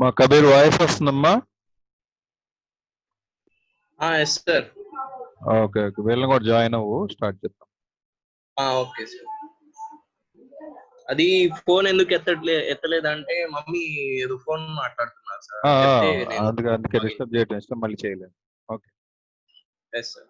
మా కబీర్ వాయిస్ వస్తుందమ్మా? Yes sir. Okay okay, వీళ్ళని కూడా జాయిన్ అవ్వు, స్టార్ట్ చేద్దాం. Okay sir. అది ఫోన్ ఎందుకు ఎత్తలేదంటే మమ్మీ ఏదో ఫోన్ మాట్లాడుతున్నారు సార్. అందుకే డిస్టర్బ్ చేయడం ఇష్టం, మళ్ళీ చేయలేదు. Okay yes sir.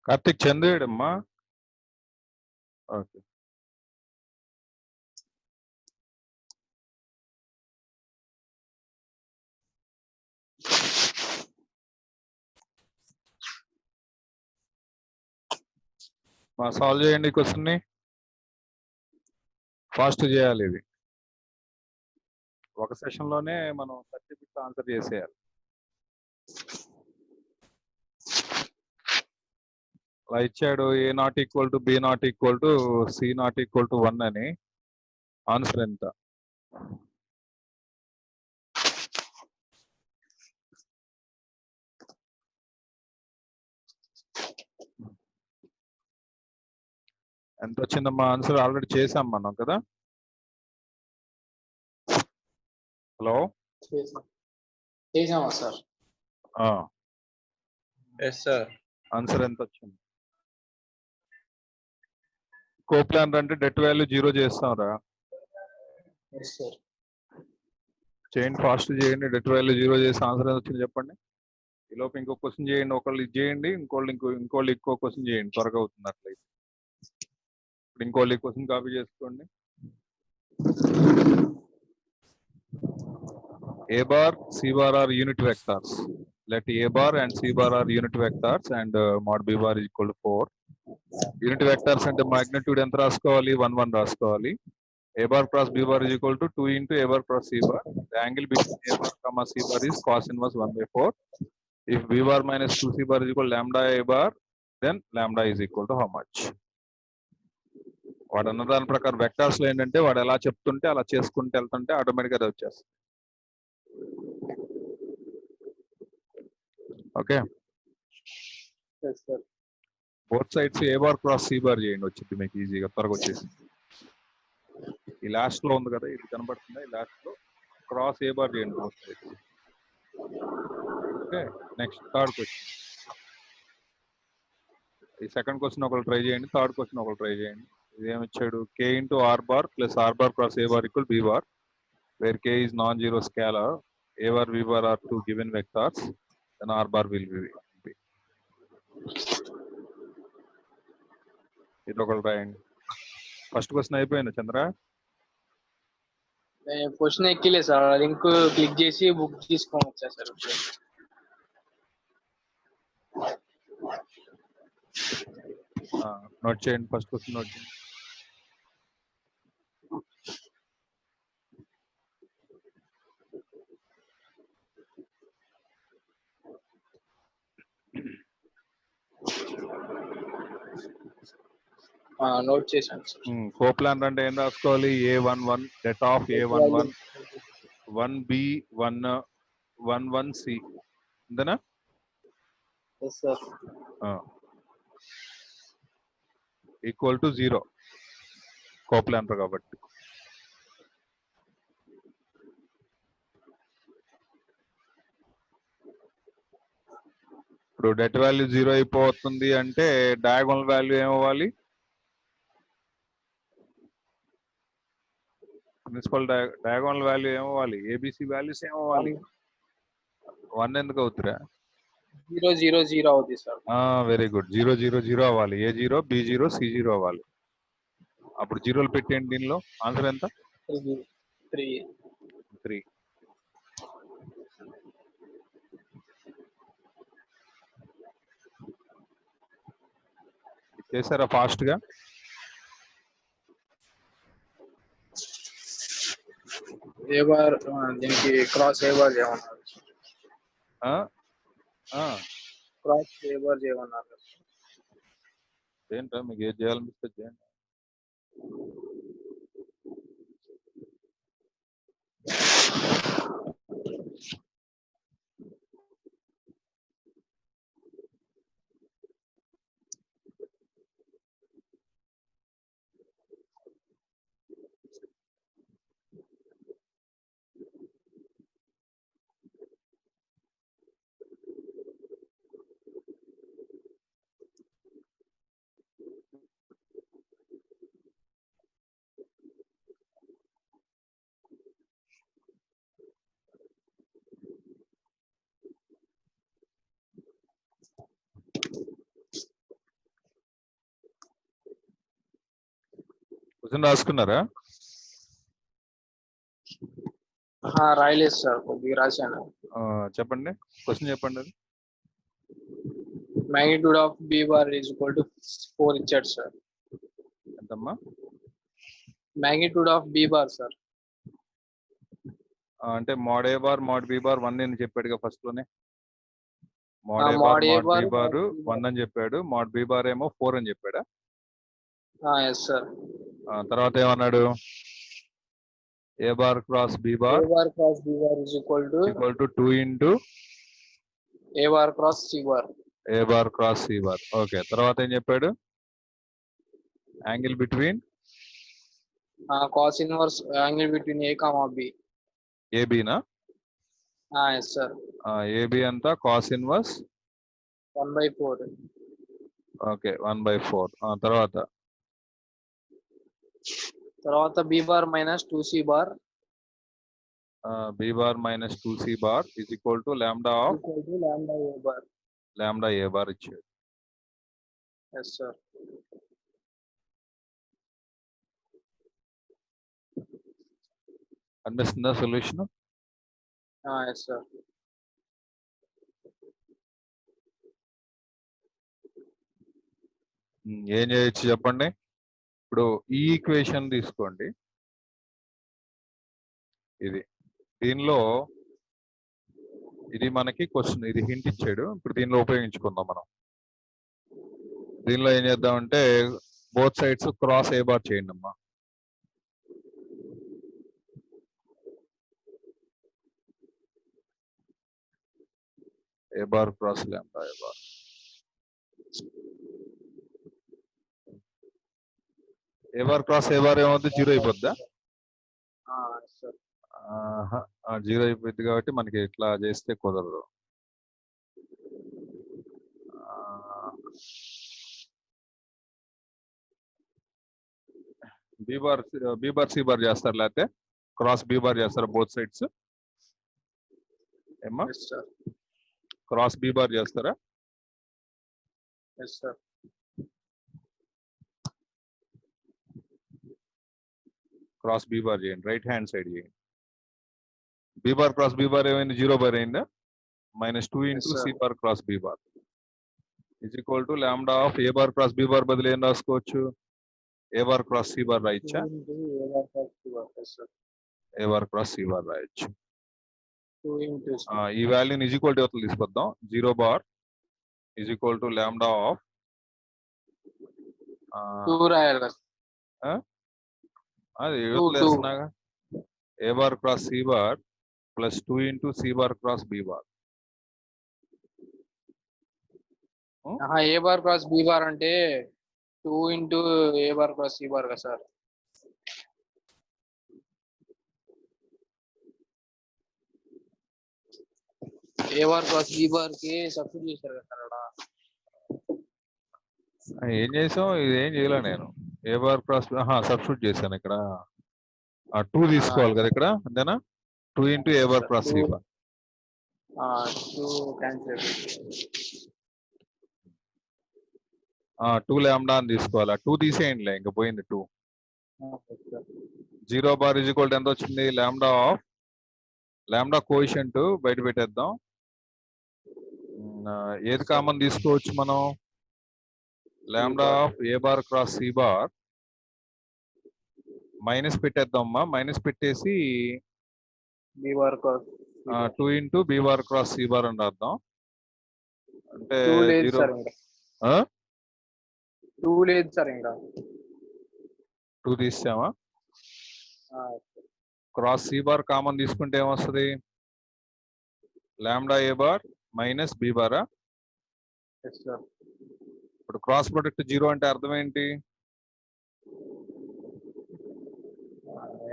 కార్తిక్ చంద్రుడమ్మా. ఓకే సాల్వ్ చేయండి ఈ క్వశ్చన్ని. ఫాస్ట్ చేయాలి, ఇది ఒక సెషన్ లోనే మనం 30 బిట్స్ ఆన్సర్ చేసేయాలి. అలా ఇచ్చాడు, A not equal to B not equal to C not equal to 1 అని. ఆన్సర్ ఎంత? ఎంత వచ్చిందమ్మా ఆన్సర్? ఆల్రెడీ చేసాం మనం కదా. హలో, చేసామా సార్? Yes sir. ఆన్సర్ ఎంత వచ్చింది? కోప్లాన్ అంటే డెట్ వాల్యూ 0 చేస్తాంరా. చేయండి, ఫాస్ట్ చేయండి. డెట్ వాల్యూ 0 చేసి ఆన్సర్ ఎంత వచ్చింది చెప్పండి. ఈ లోపు ఇంకో క్వశ్చన్ చేయండి, ఒకళ్ళు ఇది చేయండి, ఇంకోళ్ళు ఇంకో క్వశ్చన్ చేయండి, త్వరగా అవుతుంది అట్లయితే. ఇప్పుడు ఇంకోళ్ళు ఈ క్వశ్చన్ కాపీ చేసుకోండి. A bar, C bar are unit vectors. Let A bar and C bar are unit vectors and mod B bar is equal to 4. Unit vectors అంటే magnitude ఎంత రాసుకోవాలి? 1 1 రాసుకోవాలి. A bar cross B bar is equal to 2 into A bar cross C bar. The angle between A bar comma C bar is cos inverse 1/4. If B bar minus 2C bar is equal to lambda A bar, then lambda is equal to how much? వాడు అన్న దాని ప్రకారం vectors లో ఏంటంటే వాడు ఎలా చెప్తుంటే అలా చేసుకుంటూ వెళ్తుంటే ఆటోమేటిక్గా అది వచ్చేస్తుంది. Okay, Yes, sir. Both sides A bar cross C bar చేయండి, వచ్చింది మీకు ఈజీగా, త్వరగా వచ్చేసి. ఈ లాస్ట్ లో ఉంది కదా, ఇది కనబడుతుంది, ఈ లాస్ట్ లో క్రాస్ ఏ బార్ చేయండి both sides. Okay, next third question. ఈ సెకండ్ క్వశ్చన్ ఒకరు ట్రై చేయండి, థర్డ్ క్వశ్చన్ ఒకరు ట్రై చేయండి. ఇది ఏమిచ్చాడు, K into R bar plus R bar cross A bar equal B bar, where K is non zero scalar, A bar B bar are two given vectors, then R bar will be. ఇది ఒకరు రాయండి. First question అయిపోయింది Chandra. Question ఎక్కిలేదు sir, link click చేసి book తీసుకొని వచ్చా sir ఇప్పుడు. Note చేయండి, ఫస్ట్ క్వశ్చన్ నోట్ చేయండి. నోట్ చేశాను సార్. కోప్లాన్ అంటే ఏం రాసుకోవాలి, A11 det of A11 1B1 11C అంతేనా? Yes sir. Equal to 0 coplanar కాబట్టి. ఇప్పుడు డెట్ వాల్యూ 0 అయిపోతుంది అంటే డయాగోనల్ వాల్యూ ఏమవ్వాలి, ప్రిన్సిపల్ డయాగోనల్ వాల్యూ ఏమవ్వాలి, ఏబిసి వాల్యూస్ ఏమవ్వాలి, 1 ఎందుకు అవుతురా? 0 0 0 అవుతుంది సార్. వెరీ గుడ్, 0 0 0 అవ్వాలి, A0 B0 C0 అవ్వాలి. అప్పుడు జీరోలు పెట్టండి, దీనిలో ఆన్సర్ ఎంత? 3. చేశారా ఫాస్ట్ గా? ఏ బార్ దీనికి క్రాస్ ఏ బార్ చేయమన్నారు. క్రాస్ ఏ బార్ చేయమన్నారు. ఏంటో మీకు ఏది చేయాలనిపిస్తే చేయండి. క్వశ్చన్ రాసుకున్నారా? రాయలేదు సార్, కొద్దిగా రాశాను. చెప్పండి, క్వశ్చన్ చెప్పండి. అది magnitude of b bar is equal to 4 ఇచ్చాడు సార్. ఎంతమ్మా? magnitude of b bar sir. అంటే mode A bar mode B bar 1 అని చెప్పాడుగా ఫస్ట్ లోనే. Mode A bar mode B bar 1 అని చెప్పాడు, మోడ్ బి బార్ ఏమో 4 అని చెప్పాడా? Yes sir. తర్వాత ఏమన్నాడు, A bar cross B bar is equal to 2 into a bar cross c bar. A bar cross C bar. Okay, తర్వాత ఏం చెప్పాడు, angle between cos inverse angle between a comma b. ఏబినా? Yes sir. AB అంతా cos inverse 1/4. ఓకే, 1/4. తర్వాత b bar minus 2c bar b bar minus 2c bar is equal to lambda of lambda a bar ఇచ్చాడు. Yes sir. అనిపిస్తుందా solution? Yes sir. ఏం చేయొచ్చు చెప్పండి. ఇప్పుడు ఈ ఈక్వేషన్ తీసుకోండి, ఇది దీనిలో ఇది మనకి క్వశ్చన్, ఇది హింట్ ఇచ్చాడు. ఇప్పుడు దీనిలో ఉపయోగించుకుందాం మనం. దీనిలో ఏం చేద్దామంటే both sides cross A bar చేయండి అమ్మా. A bar cross lambda A bar. A bar cross A bar ఏమవుతుంది? జీరో అయిపోద్దా? సార్ జీరో అయిపోద్ది కాబట్టి మనకి ఇట్లా చేస్తే కుదరదు. బి బార్ సి బార్ చేస్తారు, లేకపోతే క్రాస్ బి బార్ చేస్తారు బోత్ సైడ్స్. ఏమ్మా yes sir cross B bar చేస్తారా? Yes sir cross B bar చేయండి, రైట్ హ్యాండ్ సైడ్ చేయండి. B bar cross B bar ఏమైంది? జీరో బార్ అయిందా? -2 into Yes, sir. C bar cross B bar is equal to lambda of A bar cross B bar బదులు ఏం రాసుకోవచ్చు? A bar cross C bar రాయొచ్చా? A bar cross C bar రాయొచ్చు. 2 into ఈ వాల్యూని is equal to అవతల తీసుకొద్దాం. Zero bar is equal to lambda of 2 రాయాలి కదా అది Two, యువతలు two. వేస్తున్నాగా. A bar cross C bar plus 2 into C bar cross B bar. A bar cross B bar అంటే 2 into A bar cross C bar కదా sir. A bar cross B bar కి substitute చేశారు కదా sir అక్కడ. ఏం చేసాం? ఇది ఏం చేయలే నేను. ఏ బార్ క్రాస్ సబ్స్టిట్యూట్ చేశాను ఇక్కడ. 2 తీసుకోవాలి కదా ఇక్కడ, అంతేనా? 2 into A bar cross C bar. 2 cancel అయిపోయింది. 2 లాంబ్డా అని తీసుకోవాలి. 2 తీసేయండిలే, ఇంకా పోయింది 2. Zero bar is equal to ఎంత వచ్చింది? లాంబ్డా ఆఫ్ లాంబ్డా కోఎఫిషియంట్ బయట పెట్టేద్దాం. ఏది కామన్ తీసుకోవచ్చు మనం? Lambda of A bar cross C bar minus పెట్టేద్దామమ్మా. మైనస్ పెట్టేసి B bar cross 2 into B bar cross C bar అని రాద్దాం. అంటే 2 లేదు జీరో సార్ ఇంకా 2 లేదు సార్ ఇంకా 2 తీసామా? క్రాస్ సి బార్ కామన్ తీసుకుంటే ఏమొస్తుంది? Lambda A bar minus B బారా. Yes sir. ఇప్పుడు క్రాస్ ప్రొడక్ట్ జీరో అంటే అర్థం ఏంటి?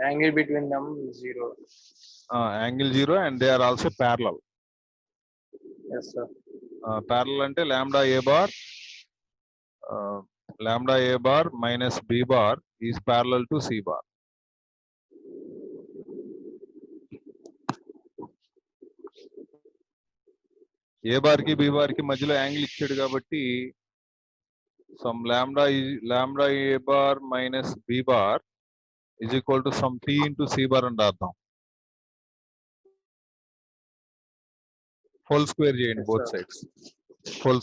Angle between them 0. Angle zero and they are also parallel. Yes sir. Parallel అంటే lambda A bar minus B bar is parallel to C bar. A bar కి B bar కి మధ్యలో angle ఇచ్చాడు కాబట్టి some lambda A bar minus B bar is equal to some T into C bar అని రాద్దాం. Whole square చేయండి both sides. Whole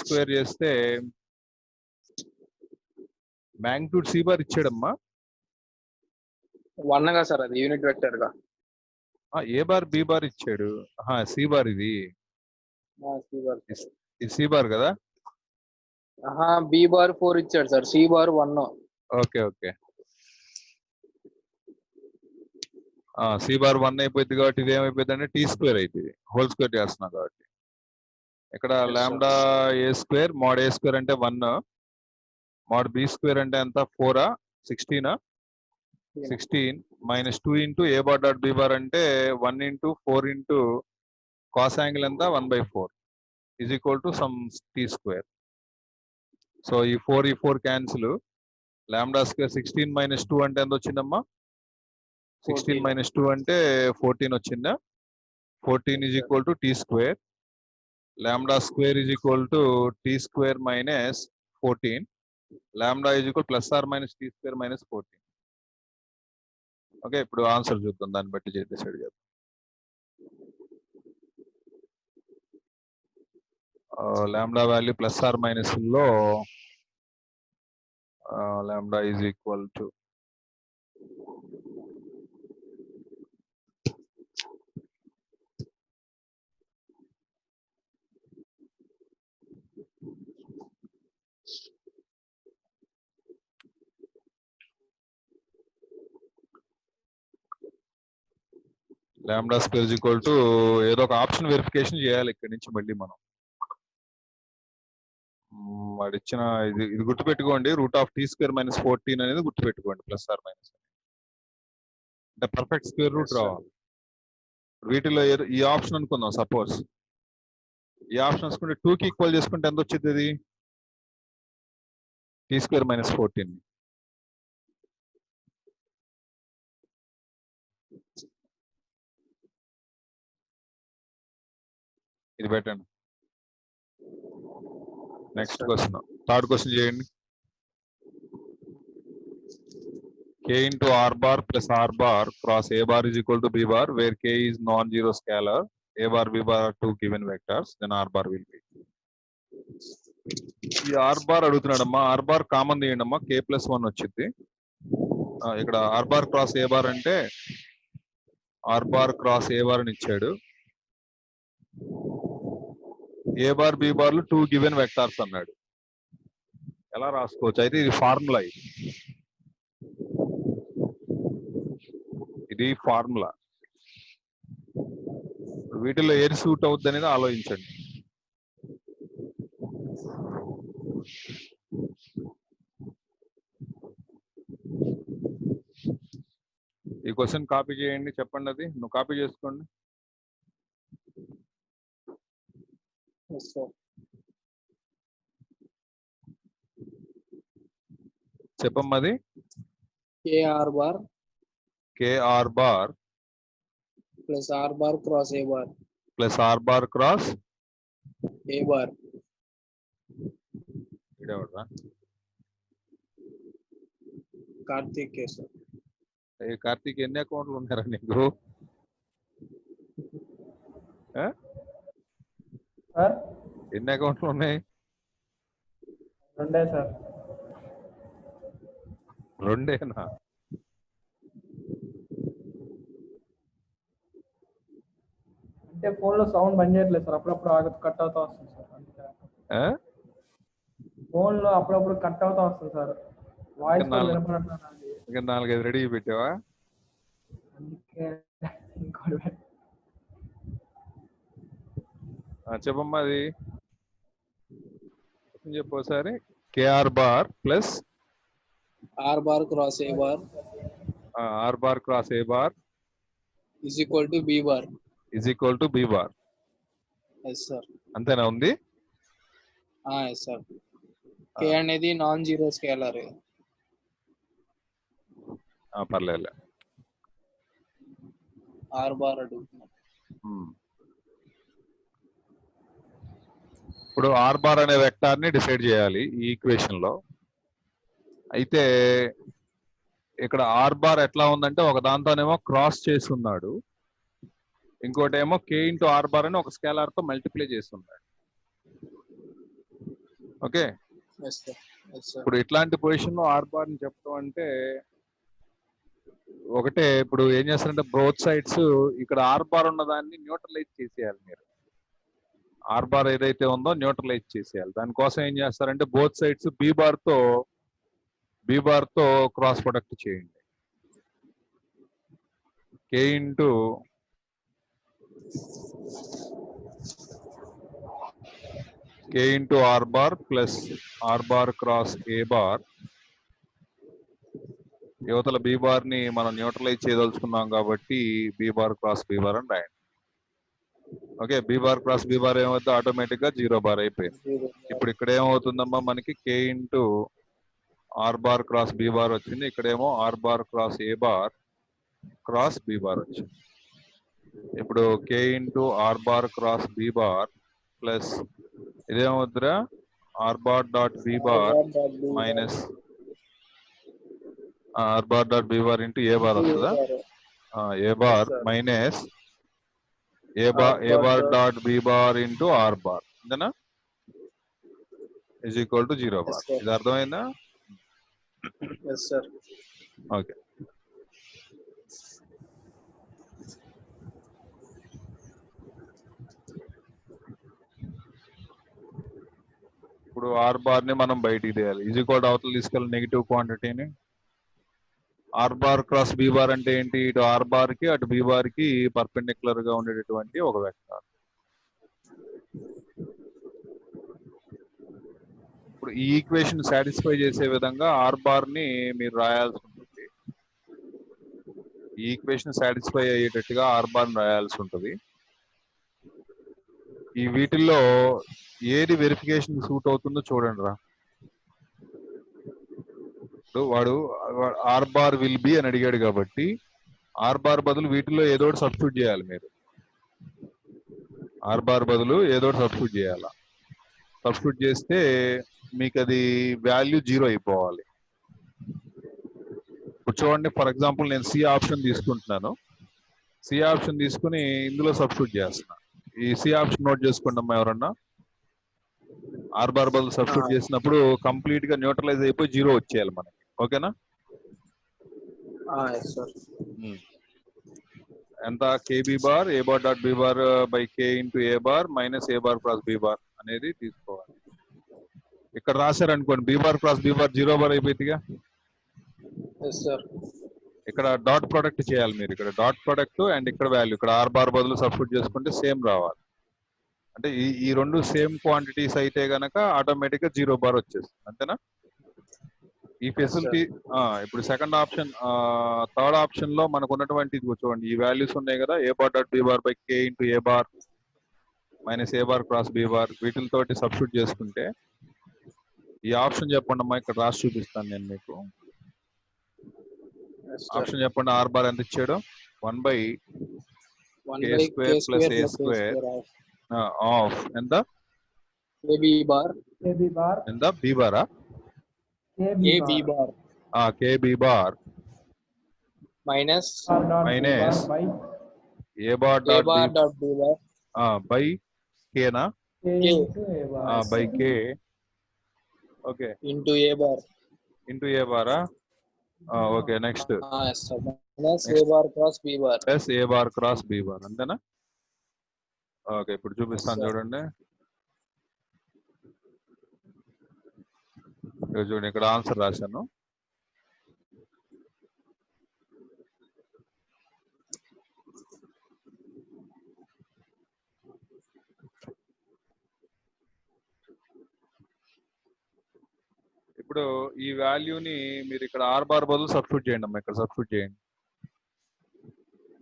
square చేస్తే magnitude C bar ఇచ్చాడమ్మా. 1 గా సార్ అది యూనిట్ వెక్టర్ గా. ఏ బార్ బి బార్ ఇచ్చాడు. C bar ఇది సి బార్ కదా. బి బార్ 4 ఇచ్చాడు సార్. C bar 1. Okay C bar 1 అయిపోయింది కాబట్టి ఇది ఏమైపోయింది అంటే టీ స్క్వేర్ అవుతుంది. హోల్ స్క్వేర్ చేస్తున్నాం కాబట్టి ఇక్కడ Yes, sir. Lambda A square mod A square అంటే 1, మోడ్ బి స్క్వేర్ అంటే ఎంత 4 16 16 minus 2 into A bar dot B bar అంటే 1 ఇంటూ 4 ఇంటూ కాస్ యాంగిల్ ఎంత 1/4 is equal to some T square. So ఈ 4 cancel. Lambda square 16 minus 2 అంటే ఎంత వచ్చిందమ్మా? 16 minus 2 అంటే 14 వచ్చిందా? 14 is equal to T square. Lambda square is equal to T square minus 14. Lambda is equal plus are minus T square minus 14. Okay, ఇప్పుడు answer చూద్దాం, దాన్ని బట్టి డిసైడ్ చేద్దాం. Lambda value plus are minus లో lambda is equal to lambda square is equal to ఏదో ఒక option verification చేయాలి ఇక్కడి నుంచి మళ్ళీ మనం. వాడు ఇచ్చిన ఇది గుర్తుపెట్టుకోండి, √(t²-14) అనేది గుర్తుపెట్టుకోండి, ప్లస్ ఆర్ మైనస్. అంటే పర్ఫెక్ట్ స్క్వేర్ రూట్ రావాలి. వీటిలో ఈ ఆప్షన్ అనుకుందాం సపోజ్. ఈ ఆప్షన్ వేసుకుంటే 2కి ఈక్వల్ చేసుకుంటే ఎంత వచ్చింది ఇది? t²-14. ఇది పెట్టండి. నెక్స్ట్ క్వశ్చన్, థర్డ్ క్వశ్చన్ చేయండి. k into r bar plus r bar cross a bar is equal to b bar, where k is non-zero scalar, a bar b bar are two given vectors, then r bar will be. ఈ r bar అడుగుతున్నాడమ్మా. r bar common తీయండి అమ్మా, k+1 వచ్చింది. ఇక్కడ r bar cross a bar అంటే r bar cross a bar అని ఇచ్చాడు. a bar b bar లు 2 given vectors అన్నాడు. ఎలా రాసుకోవచ్చు? అయితే ఇది ఫార్ములా, ఇది ఫార్ములా. వీటిలో ఏది సూట్ అవుద్ది అనేది ఆలోచించండి. ఈ క్వశ్చన్ కాపీ చేయండి, చెప్పండి. అది నువ్వు కాపీ చేసుకోండి. చెప్పమ్మా. అది KR bar plus R bar cross A bar plus r bar cross A bar. ఇదేవడరా? కార్తీక్ సార్. కార్తీక్, ఎన్ని అకౌంట్లు ఉన్నారా నీకు? ఎన్ని అకౌంట్లు ఉన్నాయి? రెండే సార్. రెండేనా? అంటే ఫోన్ లో సౌండ్ బంద్ చేయట్లేదు సార్, అప్పుడప్పుడు కట్ అవుతా వస్తుంది సార్. ఫోన్ లో అప్పుడప్పుడు కట్ అవుతా వస్తుంది సార్, వాయిస్ ఇంకా 4-5 రెడీ పెట్టావా? అందుకే ఇంకోటి చెప్పమ్మా. అది చెప్పు ఒకసారి. KR bar plus R bar cross A bar r bar cross a bar is equal to B bar. is equal to b bar. Yes sir. అంతేనా ఉంది? Yes sir. K అనేది నాన్ జీరో స్కేలర్. పర్లేదు. R bar అడుగుతున్నా. ఇప్పుడు r bar అనే vector ని decide చేయాలి ఈ ఈక్వేషన్ లో. అయితే ఇక్కడ r బార్ ఎట్లా ఉందంటే ఒక దాంతోనేమో క్రాస్ చేస్తున్నాడు, ఇంకోటి ఏమో k ఇంటూ r బార్ అని ఒక స్కేలార్ తో మల్టిప్లై చేస్తున్నాడు. ఓకే, ఇప్పుడు ఇట్లాంటి పొజిషన్ లో r బార్ ని చెప్పడం అంటే ఒకటే. ఇప్పుడు ఏం చేస్తారంటే బోత్ సైడ్స్ ఇక్కడ r బార్ ఉన్నదాన్ని న్యూట్రలైజ్ చేసేయాలి. మీరు r బార్ ఏదైతే ఉందో న్యూట్రలైజ్ చేసేయాలి. దానికోసం ఏం చేస్తారంటే బోత్ సైడ్స్ b బార్ తో క్రాస్ ప్రొడక్ట్ చేయండి. k into r bar plus r bar cross a bar. యువతల b బార్ ని మనం న్యూట్రలైజ్ చేయదలుచుకున్నాం కాబట్టి b bar cross b bar అని రాయండి. Okay, b bar cross b bar ఏమవుతుంది? ఆటోమేటిక్ గా 0 బార్ అయిపోయింది. ఇప్పుడు ఇక్కడ ఏమవుతుందమ్మా మనకి? k into r bar cross b bar వచ్చింది. ఇక్కడేమో r bar cross a bar cross b bar వచ్చింది. ఇప్పుడు k into r bar cross b bar plus ఇదేమవుతుందిరా? r bar dot b bar minus r bar dot b bar into a bar వస్తుందా? a bar minus a bar dot b bar into r bar, అంతేనా? Is equal to 0 bar. ఇది అర్థమైందా? Okay. ఇప్పుడు r bar ని మనం బయటికి తీయాలి. Is equal to అవతల తీసుకెళ్ళి నెగిటివ్ క్వాంటిటీని R bar cross B bar అంటే ఏంటి? ఇటు ఆర్ బార్ కి అటు బి బార్ కి పర్పెండిక్యులర్ గా ఉండేటటువంటి ఒక వెక్టార్. ఇప్పుడు ఈ ఈక్వేషన్ సాటిస్ఫై చేసే విధంగా ఆర్ బార్ ని మీరు రాయాల్సి ఉంటుంది. ఈ ఈక్వేషన్ సాటిస్ఫై అయ్యేటట్టుగా ఆర్ బార్ ని రాయాల్సి ఉంటుంది. ఈ వీటిల్లో ఏది వెరిఫికేషన్ సూట్ అవుతుందో చూడండి రా. వాడు ఆర్ బార్ విల్ బి అని అడిగాడు కాబట్టి ఆర్ బార్ బదులు వీటిలో ఏదో ఒకటి సబ్స్టిట్యూట్ చేయాలి మీరు. ఆర్ బార్ బదులు ఏదో ఒకటి సబ్స్టిట్యూట్ చేయాలి. సబ్స్టిట్యూట్ చేస్తే మీకు అది వాల్యూ 0 అయిపోవాలి. ఇప్పుడు చూడండి, ఫర్ ఎగ్జాంపుల్ నేను సి ఆప్షన్ తీసుకుంటున్నాను. సి ఆప్షన్ తీసుకుని ఇందులో సబ్స్టిట్యూట్ చేస్తున్నా. ఈ సి ఆప్షన్ నోట్ చేసుకోండి అమ్మా ఎవరన్నా. ఆర్ బార్ బదులు సబ్స్టిట్యూట్ చేసినప్పుడు కంప్లీట్ గా న్యూట్రలైజ్ అయిపోయి 0 వచ్చేయాలి మనకి. ఓకేనా? ఎంత? KB bar A bar dot B bar by K into A bar minus A bar cross B bar అనేది తీసుకోవాలి. ఇక్కడ రాశారనుకోండి B bar cross B bar 0 bar అయిపోయిందిగా. ఇక్కడ డాట్ ప్రొడక్ట్ చేయాలి మీరు. ఇక్కడ డాట్ ప్రొడక్ట్ అండ్ ఇక్కడ వాల్యూ, ఇక్కడ ఆర్ బార్ బదులు సబ్స్టిట్యూట్ చేసుకుంటే సేమ్ రావాలి. అంటే ఈ రెండు సేమ్ క్వాంటిటీస్ అయితే గనక ఆటోమేటిక్ గా 0 బార్ వచ్చేస్తుంది. అంతేనా? ఈ ఫెసిలిటీ ఇప్పుడు సెకండ్ ఆప్షన్, థర్డ్ ఆప్షన్ లో మనకు ఉన్నటువంటి చూడండి, ఈ వాల్యూస్ ఉన్నాయి కదా, A bar dot B bar by K into A bar minus A bar cross B bar, వీటితోటి సబ్స్టిట్యూట్ చేసుకుంటే ఈ ఆప్షన్ చెప్పండి అమ్మా. ఇక్కడ రాసి చూపిస్తాను నేను మీకు. ఆప్షన్ చెప్పండి. ఆర్ బార్ ఎంత ఇచ్చాడు? 1/k² plus A square of ఎంత? కేబీ బార్ ఎంత? బి బారా? KB bar minus A bar dot B bar by కేనా? By K. Okay, into A బారా? Okay, next plus A bar cross B bar plus A bar cross B bar. అంతేనా? Okay, ఇప్పుడు చూపిస్తాను చూడండి. చూడండి, ఇక్కడ ఆన్సర్ రాశాను. ఇప్పుడు ఈ వాల్యూని మీరు ఇక్కడ ఆర్ బార్ బదులు సబ్స్టిట్యూట్ చేయండి అమ్మా. ఇక్కడ సబ్స్టిట్యూట్ చేయండి.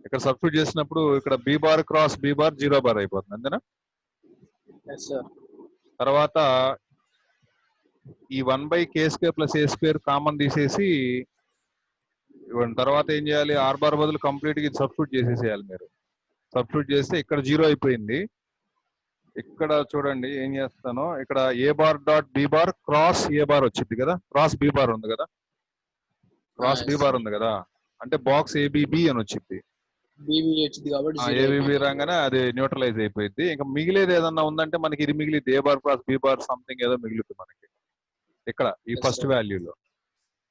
ఇక్కడ సబ్స్టిట్యూట్ చేసినప్పుడు ఇక్కడ B bar cross B bar 0 bar అయిపోతుంది. అంతేనా? తర్వాత ఈ 1/k² plus A square common తీసేసి ఇవ్వండి. తర్వాత ఏం చేయాలి? ఆర్ బార్ బదులు కంప్లీట్ గా సబ్స్టిట్యూట్ చేసేసేయాలి మీరు. సబ్స్టిట్యూట్ చేస్తే ఇక్కడ 0 అయిపోయింది. ఇక్కడ చూడండి ఏం చేస్తానో, ఇక్కడ A bar dot B bar cross A bar వచ్చింది కదా, క్రాస్ బి బార్ ఉంది కదా, క్రాస్ బి బార్ ఉంది కదా, అంటే బాక్స్ ఏబిబి అని వచ్చింది. ఏబిబి రాగానే అది న్యూట్రలైజ్ అయిపోయింది. ఇంకా మిగిలేదు ఏదన్నా ఉందంటే మనకి ఇది మిగిలింది, A bar cross B bar something ఏదో మిగులుతుంది మనకి ఇక్కడ ఈ ఫస్ట్ వాల్యూలో.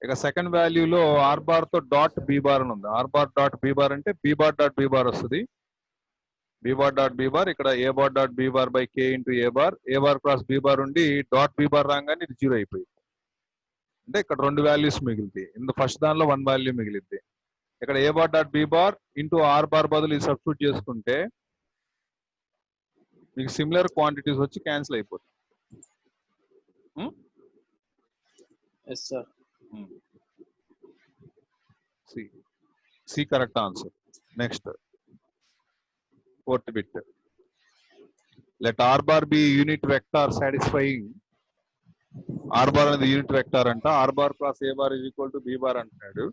ఇక సెకండ్ వాల్యూలో ఆర్ బార్ తో డాట్ బి బార్ అని ఉంది. R bar dot B bar అంటే B bar dot B bar వస్తుంది. B bar dot B bar, ఇక్కడ A bar dot B bar by K into A bar cross B bar ఉండి dot B bar రాగానే ఇది 0 అయిపోయింది. అంటే ఇక్కడ 2 values మిగిలింది. ఇందు ఫస్ట్ దానిలో 1 వాల్యూ మిగిలింది. ఇక్కడ A bar dot B bar into R bar బదులు ఇది సబ్స్టిట్యూట్ చేసుకుంటే మీకు సిమిలర్ క్వాంటిటీస్ వచ్చి క్యాన్సిల్ అయిపోతుంది. C correct answer. Next fourth bit. Let r bar be unit vector satisfying. R bar అనేది యూనిట్ వెక్టార్ అంట. R bar cross a bar is equal to b bar అంటున్నాడు.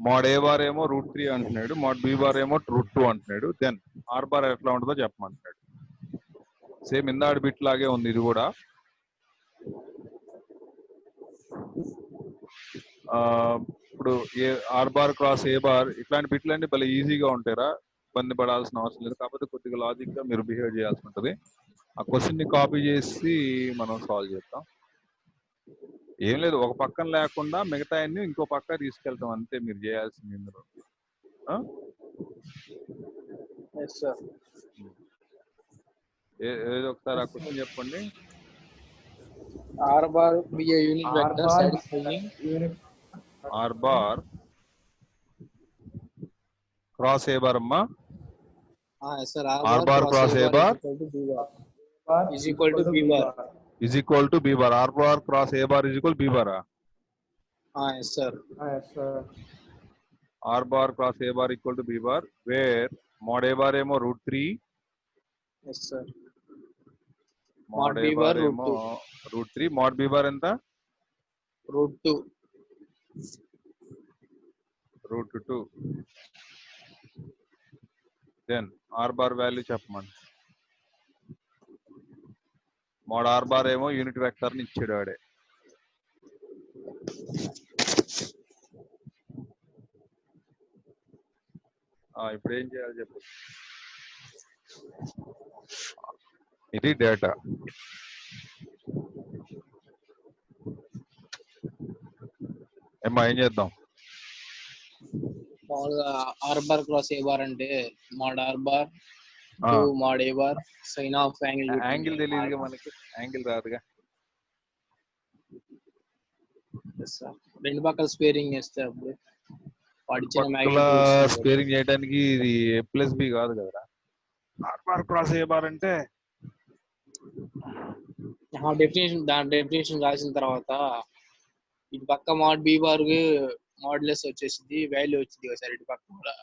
mod a bar ఏమో √3 అంటున్నాడు. mod b bar ఏమో √2 అంటున్నాడు. Then r bar ఎట్లా ఉంటుందో చెప్పమంటున్నాడు. Same ఇందాడి bit లాగే ఉంది ఇది కూడా. ఇప్పుడు R bar cross A bar ఇట్లాంటి బిట్లన్నీ భలే ఈజీగా ఉంటారా, ఇబ్బంది పడాల్సిన అవసరం లేదు. కాకపోతే కొద్దిగా లాజిక్ గా మీరు బిహేవ్ చేయాల్సి ఉంటుంది. ఆ క్వశ్చన్ ని కాపీ చేసి మనం సాల్వ్ చేద్దాం. ఏం లేదు, ఒక పక్కన లేకుండా మిగతా అన్ని ఇంకో పక్క తీసుకెళ్తాం అంతే మీరు చేయాల్సింది ఇందులో. ఏదో ఒకసారి ఆ క్వశ్చన్ చెప్పండి. R bar be a unit vector satisfying. R bar cross A bar అమ్మా yes sir R bar cross A bar is equal to b bar. is equal to b bar. R bar cross a bar is equal to b bar. Yes sir. Yes sir. R bar cross a bar equal to b bar, where mod a bar emo √3. Yes sir. Mod a bar emo √3. Mod b bar enta √2. √2. Then R bar value చెప్పమని. mod R bar ఏమో unit vector ని ఇచ్చాడు వాడే. ఇప్పుడు ఏం చేయాలి చెప్పు. ఇది డేటా. ఏమ్మా ఏం చేద్దాం. R bar cross A bar అంటే mod R bar to mod A bar sin of angle. Angle తెలియదుగా మనకి, యాంగిల్ రాదుగా. రెండు పక్కల స్క్వేరింగ్ చేస్తే అప్పుడు స్క్వేరింగ్ చేయడానికి ఇది A+B కాదు కదరా. R bar cross A bar అంటే దాని డెఫినేషన్ రాసిన తర్వాత ఇటు పక్క mod B bar మోడ్లెస్ వచ్చేసింది, వాల్యూ వచ్చింది కదా సార్ ఇటు పక్క కూడా.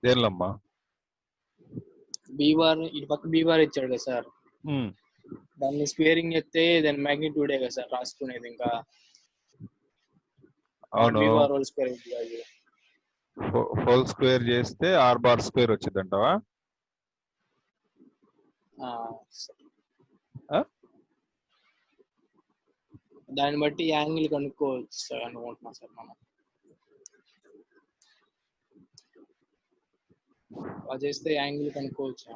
దేనిలమ్మా B bar ఇటు పక్క B bar ఇచ్చాడు కదా సార్, దాన్ని స్క్వేరింగ్ చేస్తే దాని మ్యాగ్నిట్యూడే కదా సార్ రాసుకునేది. ఇంకా అవును, B bar whole square whole square చేస్తే ఆర్ బార్ స్క్వేర్ వచ్చింది అంటావా? దాన్ని బట్టి యాంగిల్ కనుక్కోవచ్చు సార్ అనుకుంటున్నాం సార్ మనం. అది చేస్తే యాంగిల్ కనుక్కోవచ్చు.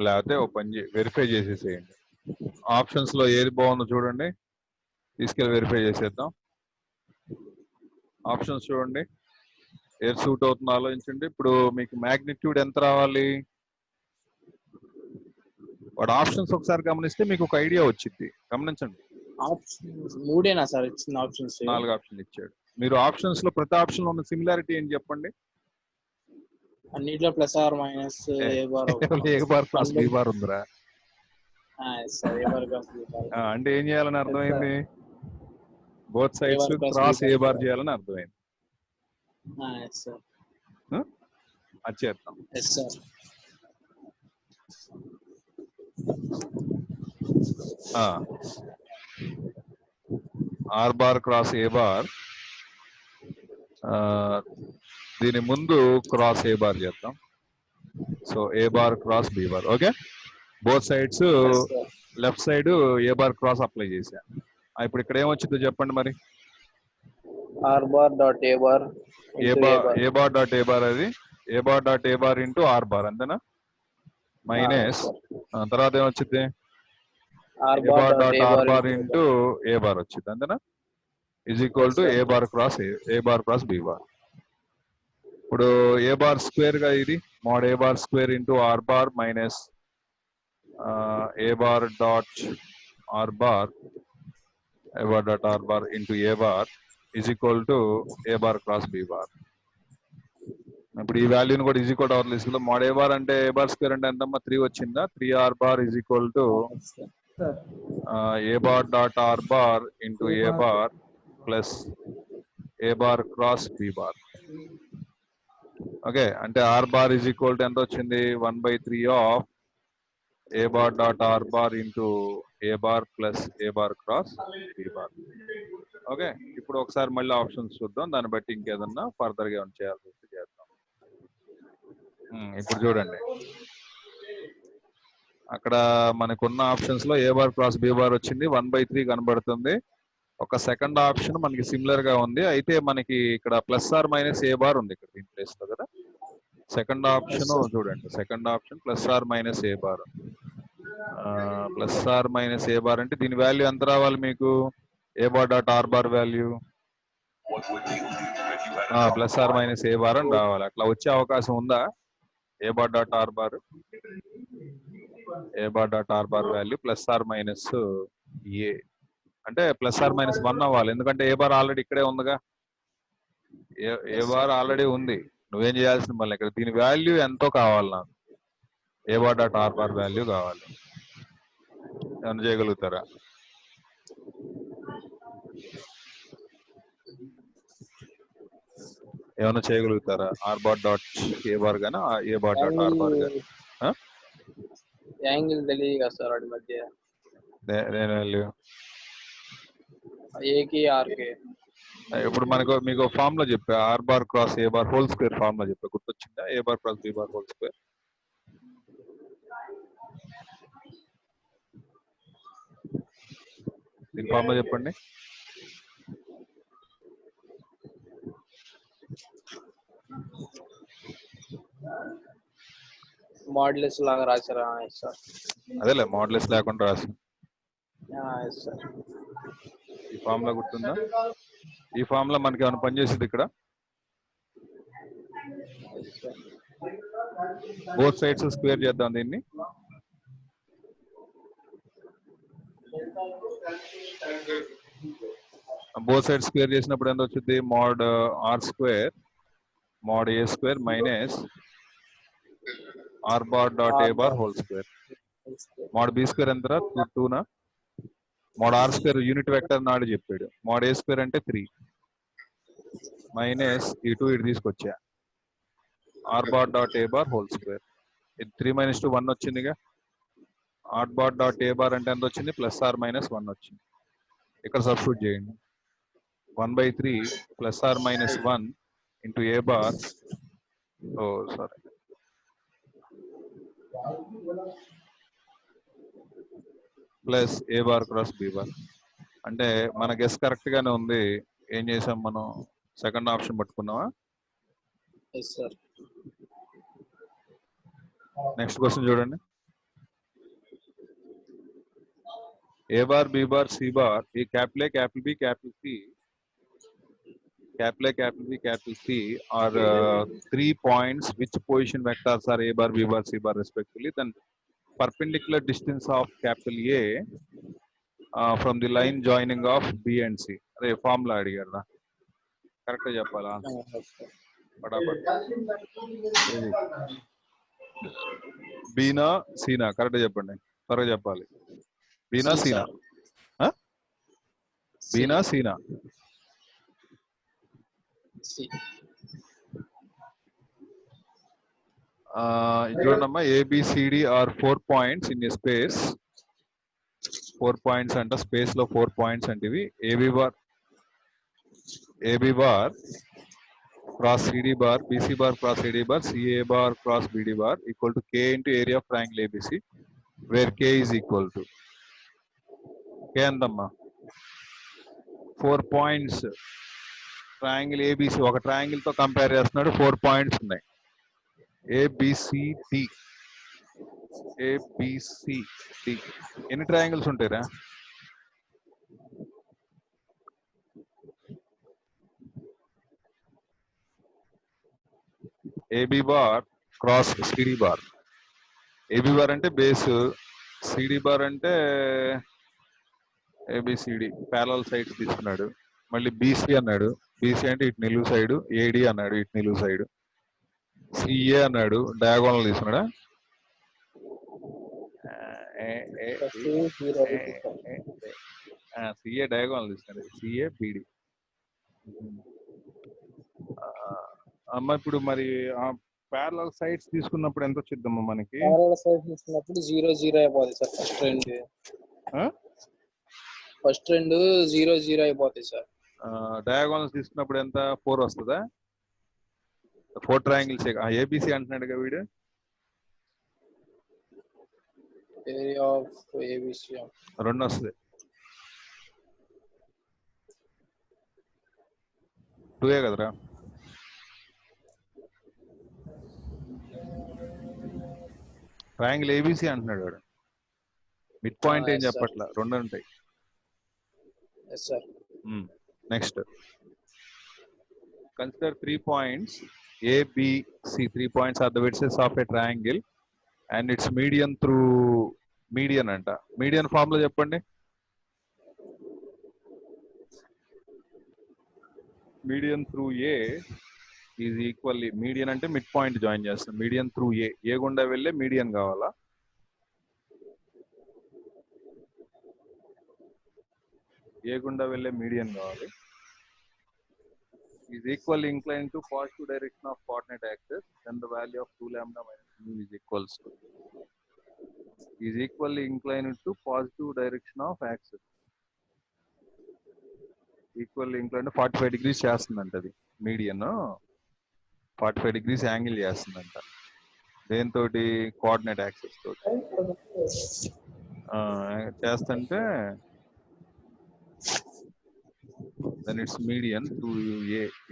లేకపోతే ఓ పని వెరిఫై చేసేసేయండి. ఆప్షన్స్ లో ఏది బాగుందో చూడండి, తీసుకెళ్ళి వెరిఫై చేసేద్దాం. ఆప్షన్స్ చూడండి, ఏది సూట్ అవుతుందో ఆలోచించండి. ఇప్పుడు మీకు మ్యాగ్నిట్యూడ్ ఎంత రావాలి, వాడు ఆప్షన్స్ ఒకసారి గమనిస్తే మీకు ఒక ఐడియా వచ్చింది. గమనించండి. మూడేనా సార్ ఇచ్చిన ఆప్షన్స్? 4 ఆప్షన్లు ఇచ్చాడు. మీరు ఆప్షన్స్ లో ప్రతి ఆప్షన్ లో ఉన్న సిమిలారిటీ ఏం చెప్పండి. అన్నిట్లో plus are minus A bar plus B bar ఉందిరా. అంటే ఏం చేయాలని అర్థమైంది, both sides cross A bar చేయాలని అర్థమైంది. అది చేద్దాం. R bar cross A bar, దీని ముందు క్రాస్ ఏ బార్ చేద్దాం. So A bar cross B bar. Okay, both sides left side A bar cross apply చేశా. ఇప్పుడు ఇక్కడ ఏమొచ్చిందో చెప్పండి మరి. R bar dot A bar A bar dot A bar, అది ఏ bar dot A bar into R bar అంతేనా, minus తర్వాత ఏమొచ్చింది A bar dot R bar into A bar వచ్చింది అంతేనా, is equal to A bar cross B bar. ఇప్పుడు A bar square గా ఇది mod A bar square into R bar minus A bar dot R bar into A bar is equal to A bar cross B bar. ఇప్పుడు ఈ వాల్యూని కూడా is equal to our తీసుకుందాం. Mod A bar అంటే A bar square అంటే ఎంతమ్మా 3 వచ్చిందా, 3r bar is equal to A bar dot R bar into A bar plus A bar cross B bar. Okay, అంటే R bar is equal to ఎంత వచ్చింది, 1/3 of A bar dot R bar into A bar plus A bar cross B bar. Okay, ఇప్పుడు ఒకసారి మళ్ళీ options చూద్దాం, దాన్ని బట్టి ఇంకేదన్నా ఫర్దర్ గా ఏమైనా చేయాల్సి వస్తే చేద్దాం. ఇప్పుడు చూడండి, అక్కడ మనకున్న ఆప్షన్స్ లో ఏ బార్ క్రాస్ బి బార్ వచ్చింది, 1/3 కనబడుతుంది. ఒక సెకండ్ ఆప్షన్ మనకి సిమిలర్ గా ఉంది, అయితే మనకి ఇక్కడ plus are minus A bar ఉంది ఇక్కడ దీని ప్లేస్ లో కదా. సెకండ్ ఆప్షన్ చూడండి, second option plus are minus A bar. Plus are minus A bar అంటే దీని వాల్యూ ఎంత రావాలి మీకు, A bar dot R bar value plus are minus A bar అని రావాలి. అట్లా వచ్చే అవకాశం ఉందా, A bar dot R bar value plus are minus A అంటే ప్లస్ ఆర్ మైనస్ 1 అవ్వాలి, ఎందుకంటే ఏ బార్ ఆల్రెడీ ఇక్కడే ఉందిగా. ఏ బార్ ఆల్రెడీ ఉంది, నువ్వేం చేయాల్సిన మళ్ళీ ఇక్కడ దీని వాల్యూ ఎంతో కావాలి నాకు. A bar dot R bar value కావాలి. ఏమైనా చేయగలుగుతారా? ఏమైనా చేయగలుగుతారా? R bar dot A bar గానా A bar dot R bar గానా? యాంగిల్ తెలియదు కదా సార్ వాటి మధ్య, దేని వాల్యూ? ఏకి ఆర్కి. ఇప్పుడు మీకు ఫార్ములా చెప్పా, R bar cross A bar whole square formula చెప్పా, గుర్తొచ్చిందా? A bar cross B bar whole square. దీని ఫార్ములా చెప్పండి. మోడ్యులస్ లాగా రాశారా? సార్ అదేలే మోడ్యులస్ లేకుండా రాసి. సార్ ఈ ఫార్ములా గుర్తుందా? ఈ ఫార్ములా మనకి ఏమైనా పనిచేసింది ఇక్కడ? బోత్ సైడ్స్ స్క్వేర్ చేద్దాం దీన్ని. బోత్ సైడ్ స్క్వేర్ చేసినప్పుడు ఎంత వచ్చింది? Mod R square mod A square minus R bar dot A bar whole square. Mod B square ఎంత? 2నా. Mod R square unit vector నాడు చెప్పాడు. మోడ్ ఏ స్క్వేర్ అంటే 3 మైనస్ ఈ 2 ఇటు తీసుకొచ్చా R bar dot A bar whole square. ఇది 3 - 2 1 వచ్చిందిగా. R bar dot A bar అంటే ఎంత వచ్చింది? ప్లస్ ఆర్ మైనస్ 1 వచ్చింది. ఇక్కడ సబ్స్టిట్యూట్ చేయండి. 1/3 plus are minus 1 into A bar. Oh sorry, plus A bar cross B bar. అంటే మన గెస్ కరెక్ట్ గానే ఉంది. ఏం చేసాం మనం? సెకండ్ ఆప్షన్ పట్టుకున్నావా? సార్ నెక్స్ట్ క్వశ్చన్ చూడండి. A bar B bar C bar ఈ capital A capital B capital C capital A, capital B, capital C are 3 points which position vectors are A bar, B bar, C bar respectively. Then perpendicular distance of capital A from the line joining of B and C. అదే formula అడిగారు నా, కరెక్ట్గా చెప్పాలా? పటాపట్. బీనా సీనా? కరెక్ట్గా చెప్పండి, త్వరగా చెప్పాలి. బీనా సీనా? బీనా సీనా? చూడమ్మా, ABCD are 4 points in A space. 4 points అంట, స్పేస్ లో 4 points అంటే ఇవి. AB bar cross CD bar, BC bar cross AD bar, CA bar cross BD bar equal to K into area of triangle ABC, where K is equal to K ఎంతమ్మా? 4 points. Triangle ABC ఒక triangle తో compare చేస్తున్నాడు. 4 points ఉన్నాయి. ABCD ABCD ఎన్ని triangles ఉంటాయిరా? AB bar cross CD bar. AB bar అంటే base, CD bar అంటే ABCD parallel sides తీసుకున్నాడు. మళ్ళీ బీసీ అన్నాడు, బీసీ అంటే ఇటు నిలువు సైడ్. ఏడి అన్నాడు, ఇటు నిలువు సైడ్. సిఏ అన్నాడు, డయాగోనల్ తీసుకున్నాడా? సిఏ డయాగోనల్ తీసుకున్నాడు, సిఏ బిడి. అమ్మ ఇప్పుడు మరి ప్యారలల్ సైడ్స్ తీసుకున్నప్పుడు ఎంత వచ్చిద్దమ్మా మనకి? ప్యారలల్ సైడ్స్ తీసుకున్నప్పుడు 0 0 అయిపోతుంది సార్. ఫస్ట్ రెండు 0 0 అయిపోతాయి సార్. డయాగోనల్స్ తీసుకున్నప్పుడు ఎంత? 4 వస్తుందా? 4 ట్రయాంగిల్స్. ఏబిసి అంటున్నాడుగా వీడు. ఏరియా ఆఫ్ ఏబిసి 2 వస్తుంది. 2 కదరా? ట్రయాంగిల్ ఏబిసి అంటున్నాడు వాడు. మిడ్ పాయింట్ ఏం చెప్పట్లా, 2 ఉంటాయి. Next consider 3 points A, B, C. 3 points are the vertices of a triangle and its median through median అంట. మీడియన్ ఫార్ములా చెప్పండి. Median through A is equally, median అంటే మిడ్ పాయింట్ జాయిన్ చేస్తాం. Median through A గుండా వెళ్ళే median కావాలా? A గుండా వెళ్ళే median కావాలి. Is equally incline to positive direction of coordinate axis, then the value of 2 lambda minus mu is equals to, is equally inclined to positive direction of axis. Equally incline 45 degrees చేస్తుందంట. అది median 45 degrees angle చేస్తుందంట. దేంతో? Coordinate axis తోటి చేస్తుంటే then it's median to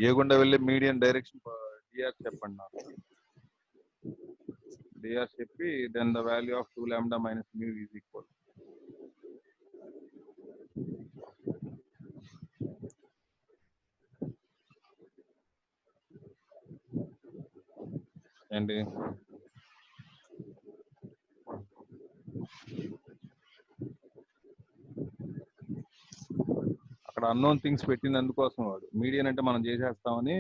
A గుండా వెళ్ళే median direction DR చెప్పండి నాకు. డిఆర్ చెప్పి then the value of 2 lambda minus mu is equal. ఏంటి అక్కడ అన్నోన్ థింగ్స్ పెట్టింది అందుకోసం. వాడు మీడియన్ అంటే మనం చేసేస్తామని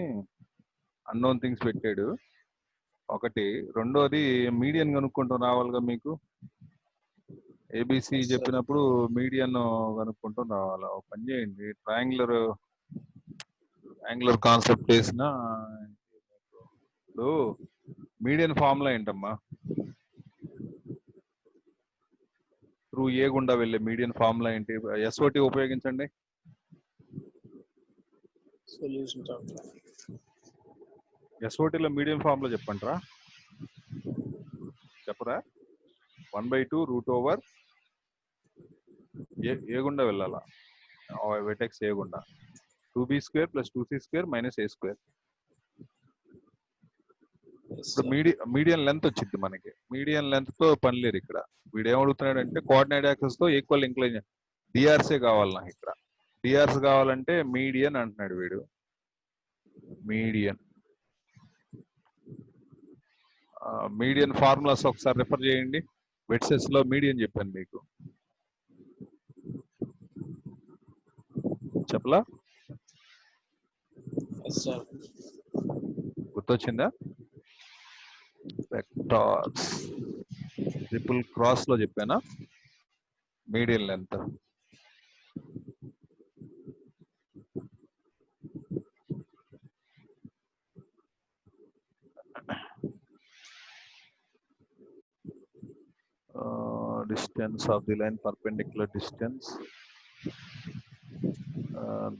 అన్నోన్ థింగ్స్ పెట్టాడు ఒకటి. రెండోది మీడియన్ కనుక్కుంటూ రావాలిగా మీకు. ఏబిసి చెప్పినప్పుడు మీడియన్ కనుక్కుంటూ రావాలా. ఒక పని చేయండి, యాంగులర్ కాన్సెప్ట్ వేసిన ఇప్పుడు మీడియన్ ఫార్ములా ఏంటమ్మా? త్రూ ఏ గుండా వెళ్ళే మీడియన్ ఫార్ములా ఏంటి? ఎస్ఓటి ఉపయోగించండి. ఎస్ఓటిలో మీడియన్ ఫార్ములా చెప్పండి రా. చెప్పరా? 1/2 √/. ఏ గుండా వెళ్ళాలా? వెటెక్స్ ఏ గుండా 2b² + 2c² - a². ఇప్పుడు మీడియన్ లెంత్ వచ్చింది మనకి. మీడియన్ లెంత్ తో పని లేదు ఇక్కడ. వీడు ఏమడుగుతున్నాడు అంటే కోఆర్డినేట్ యాక్సిస్ తో ఈక్వల్ ఇంక్లైన్ డిఆర్సే కావాలి నాకు. ఇక్కడ డిఆర్స్ కావాలంటే మీడియన్ అంటున్నాడు వీడు. మీడియన్ ఫార్ములాస్ ఒకసారి రిఫర్ చేయండి. వెట్సెస్ లో మీడియన్ చెప్పాను మీకు, చెప్పలా? గుర్తొచ్చిందా? వెక్టార్స్ ట్రిపుల్ క్రాస్ లో చెప్పానా median length. Distance of the line, perpendicular distance,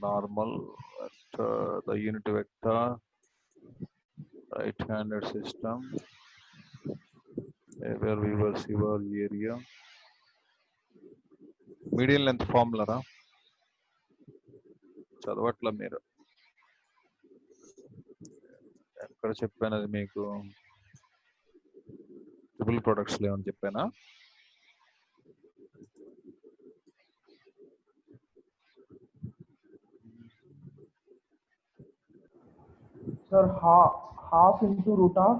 normal at the unit vector, right-handed system, where we will see our area. Median length formula ra చదవట్ల మీరు. ఎక్కడ చెప్పాను అది మీకు? ట్రిపుల్ ప్రొడక్ట్స్ లో ఏమని చెప్పానా? Sir, half into root of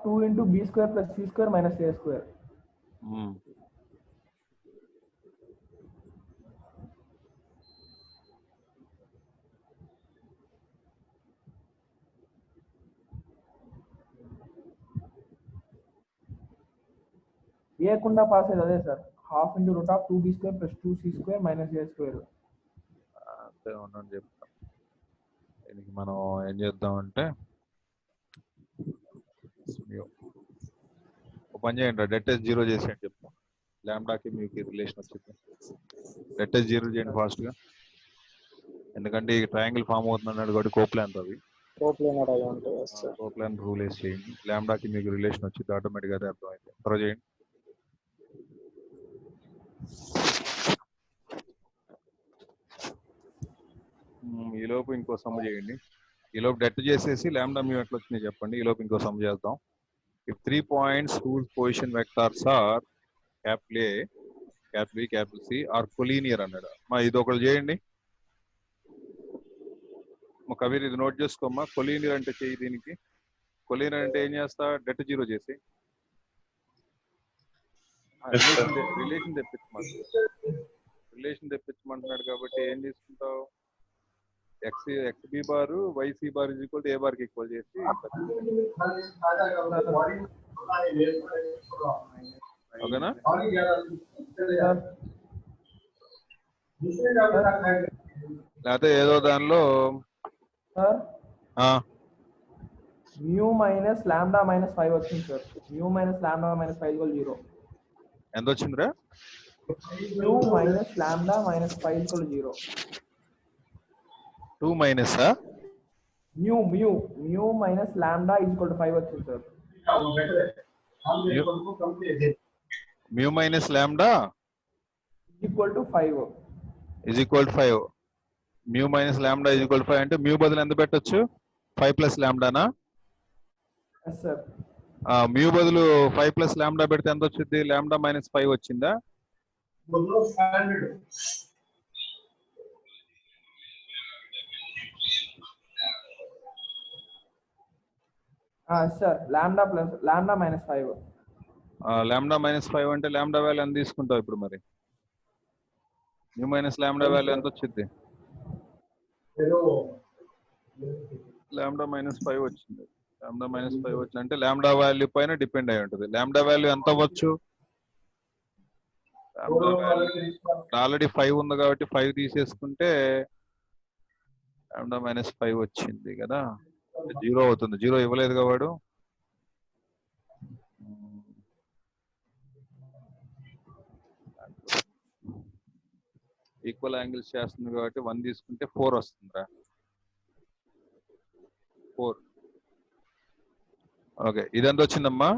2 into b² + c² - a². ఏ కుండా pass అయ్యేది అదే sir. half into root of 2b² + 2c² - a². అంతే ఉండండి చెప్తాం. దీనికి మనం ఏం చేద్దామంటే ఒక పని చేయండి, డెట్ 0 చేసేయండి చెప్తాం. లాంబ్డాకి మీకు రిలేషన్ వచ్చింది. డెట్ 0 చేయండి ఫాస్ట్ గా, ఎందుకంటే ఈ ట్రయాంగిల్ ఫామ్ అవుతుందన్నాడు కాబట్టి కోప్లాన్ అవి కోప్లాన్ రూల్ వేసి చేయండి. లాంబ్డాకి మీకు రిలేషన్ వచ్చింది ఆటోమేటిక్ గా, అర్థమైంది. త్వర చేయండి. ఈలోపు ఇంకో సమ్ చేయండి. ఈలోపు డెట్ చేసేసి లాంబ్డా మ్యూ ఎట్లా వచ్చినాయి చెప్పండి. ఈలోపు ఇంకో సమ్ చేద్దాం. If 3 points whose position vectors are capital A, capital B, capital C are collinear అన్నాడు. మా ఇది ఒకటి చేయండి. మా కబీర్ ఇది నోట్ చేసుకోమ్మా. కొలీనియర్ అంటే చెయ్యి. దీనికి కొలీనియర్ అంటే ఏం చేస్తా? డెట్ 0 చేసి రిలేషన్ తెప్పించు. రిలేషన్ తెప్పించమంటున్నాడు కాబట్టి ఏం తీసుకుంటావు? X B bar Y C bar is equal to A bar కి ఈక్వల్ చేసి ఓకేనా? లేకపోతే ఏదో దానిలో సార్ ఆ, మ్యూ మైనస్ లాంబ్డా మైనస్ 5 వచ్చింది sir. Mu minus lambda minus 5 equal 0. ఎంత వచ్చిందిరా? Mu minus lambda minus 5 equal 0. 2 minus mu minus lambda equal to 5 వచ్చింది sir. Mu minus lambda equal to 5. Is equal to 5. Mu minus lambda is equal to 5 అంటే mu బదులు ఎంత పెట్టొచ్చు? 5 plus లాంబ్డానా? Yes sir. Mu బదులు 5 plus lambda పెడితే ఎంత వచ్చింది? లాంబ్డా మైనస్ 5 వచ్చిందా? Sir lambda minus 5. Lambda minus 5 అంటే లాంబ్డా వాల్యూ ఎంత తీసుకుంటావు ఇప్పుడు మరి? మ్యూ మైనస్ లాంబ్డా వాల్యూ ఎంత వచ్చింది? లాంబ్డా మైనస్ 5 వచ్చింది. లాంబ్డా మైనస్ 5 వచ్చింది అంటే లాంబ్డా వాల్యూ పైన డిపెండ్ అయి ఉంటుంది. లాంబ్డా వాల్యూ ఎంత అవ్వచ్చు? లాంబ్డా వాల్యూ ఆల్రెడీ 5 ఉంది కాబట్టి 5 తీసేసుకుంటే లాంబ్డా మైనస్ 5 వచ్చింది కదా, 0 అవుతుంది. 0 ఇవ్వలేదుగా వాడు. ఈక్వల్ యాంగిల్స్ చేస్తుంది కాబట్టి 1 తీసుకుంటే 4 వస్తుందిరా. 4. ఓకే, ఇదెంత వచ్చిందమ్మా?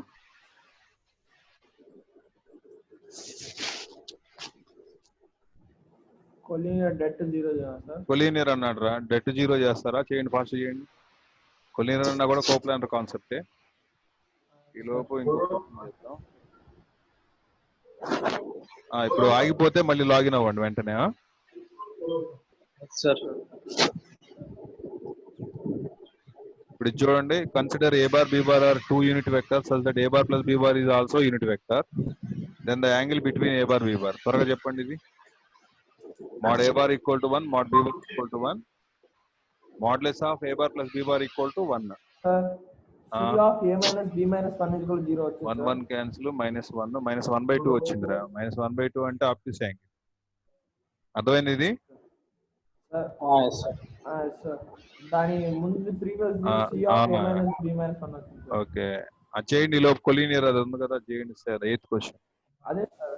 Collinear debt 0 sir. కొలీనియర్ అన్నాడు రా. డెట్ 0 చేస్తారా? చేయండి, ఫాస్ట్ చేయండి. కొలీనియర్ అన్నా కూడా కోప్లానర్ కాన్సెప్టే. ఈ లోపు ఇంకో చేద్దాం. ఇప్పుడు ఆగిపోతే మళ్ళీ లాగిన్ అవ్వండి వెంటనే. సార్ ఇప్పుడు ఇది చూడండి. Consider A bar B bar are 2 unit vectors such that a bar plus b bar is also unit vector. Then the angle between a bar b bar. త్వరగా చెప్పండి ఇది. mod a bar equal to 1, mod b bar equal to 1. Modulus of a bar plus b bar equal to 1. Sir c of a minus b minus 1 equal 0 వచ్చింది. 1 1 cancel, -1 -1/2 వచ్చిందిరా. -1/2 అంటే ఆప్టిస్ angle. అర్థమైంది ఇది? Sir దాని ముందు previous c of a minus b minus 1 వచ్చింది. Okay, అది చేయండి. ఈ లోపు కొలీనియర్ అది ఉంది కదా, చేయండి సార్. 8th క్వశ్చన్ అదే సార్